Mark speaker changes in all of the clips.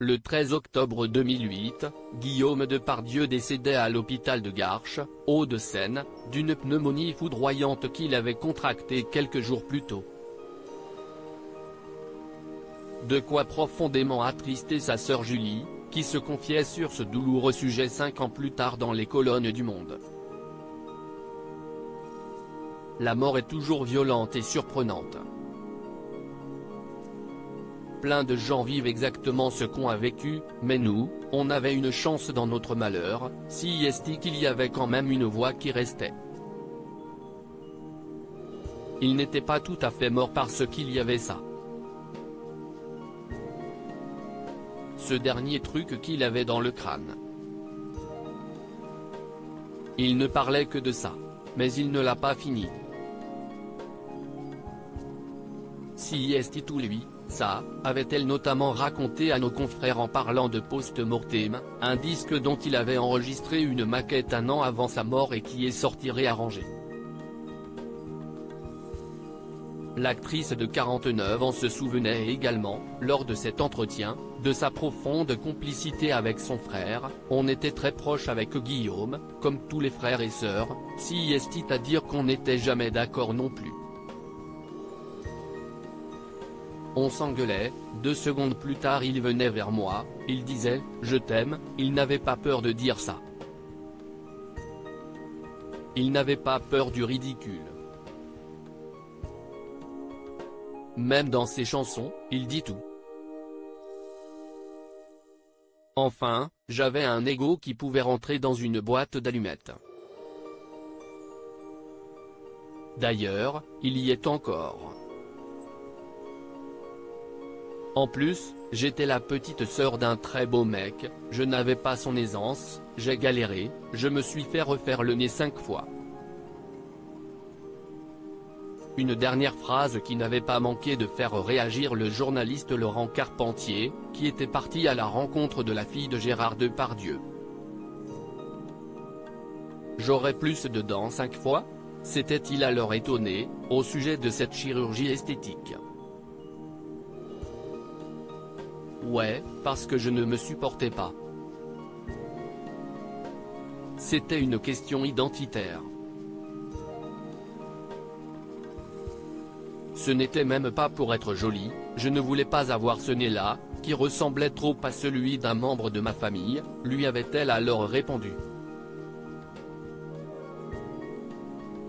Speaker 1: Le 13 octobre 2008, Guillaume Depardieu décédait à l'hôpital de Garches, Hauts-de-Seine, d'une pneumonie foudroyante qu'il avait contractée quelques jours plus tôt. De quoi profondément attrister sa sœur Julie, qui se confiait sur ce douloureux sujet 5 ans plus tard dans les colonnes du Monde. La mort est toujours violente et surprenante. Plein de gens vivent exactement ce qu'on a vécu, mais nous, on avait une chance dans notre malheur, si est qu'il y avait quand même une voix qui restait. Il n'était pas tout à fait mort parce qu'il y avait ça. Ce dernier truc qu'il avait dans le crâne. Il ne parlait que de ça. Mais il ne l'a pas fini. Si est tout lui, ça, avait-elle notamment raconté à nos confrères en parlant de Post-Mortem, un disque dont il avait enregistré une maquette un an avant sa mort et qui est sorti réarrangé. L'actrice de 49 ans se souvenait également, lors de cet entretien, de sa profonde complicité avec son frère. On était très proches avec Guillaume, comme tous les frères et sœurs, si est à dire qu'on n'était jamais d'accord non plus. On s'engueulait, 2 secondes plus tard il venait vers moi, il disait « Je t'aime », il n'avait pas peur de dire ça. Il n'avait pas peur du ridicule. Même dans ses chansons, il dit tout. Enfin, j'avais un ego qui pouvait rentrer dans une boîte d'allumettes. D'ailleurs, il y est encore. En plus, j'étais la petite sœur d'un très beau mec, je n'avais pas son aisance, j'ai galéré, je me suis fait refaire le nez 5 fois. Une dernière phrase qui n'avait pas manqué de faire réagir le journaliste Laurent Carpentier, qui était parti à la rencontre de la fille de Gérard Depardieu. J'aurais plus de dents 5 fois ? S'était-il alors étonné, au sujet de cette chirurgie esthétique. Ouais, parce que je ne me supportais pas. C'était une question identitaire. Ce n'était même pas pour être jolie, je ne voulais pas avoir ce nez-là, qui ressemblait trop à celui d'un membre de ma famille, lui avait-elle alors répondu.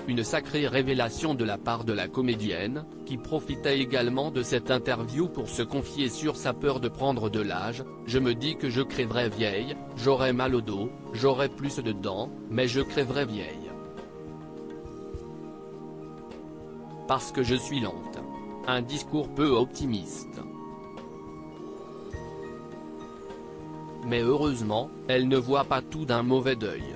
Speaker 1: Une sacrée révélation de la part de la comédienne, qui profitait également de cette interview pour se confier sur sa peur de prendre de l'âge. Je me dis que je crèverais vieille, j'aurais mal au dos, j'aurais plus de dents, mais je crèverais vieille. Parce que je suis lente. Un discours peu optimiste. Mais heureusement, elle ne voit pas tout d'un mauvais œil.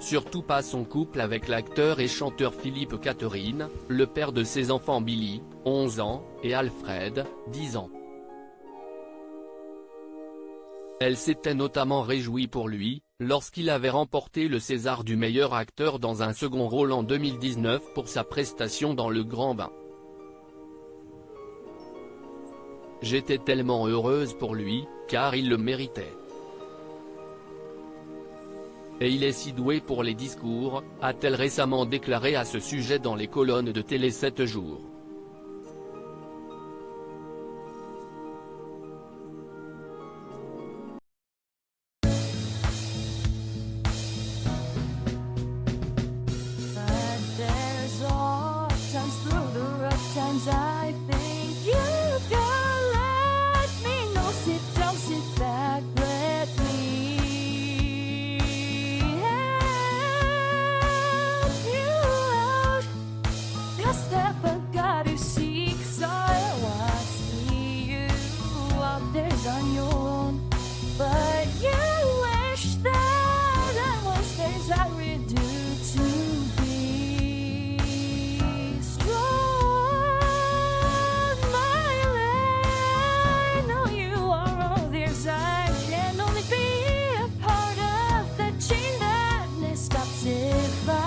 Speaker 1: Surtout pas son couple avec l'acteur et chanteur Philippe Catherine, le père de ses enfants Billy, 11 ans, et Alfred, 10 ans. Elle s'était notamment réjouie pour lui, lorsqu'il avait remporté le César du meilleur acteur dans un second rôle en 2019 pour sa prestation dans Le Grand Bain. J'étais tellement heureuse pour lui, car il le méritait. Et il est si doué pour les discours, a-t-elle récemment déclaré à ce sujet dans les colonnes de Télé 7 jours.
Speaker 2: If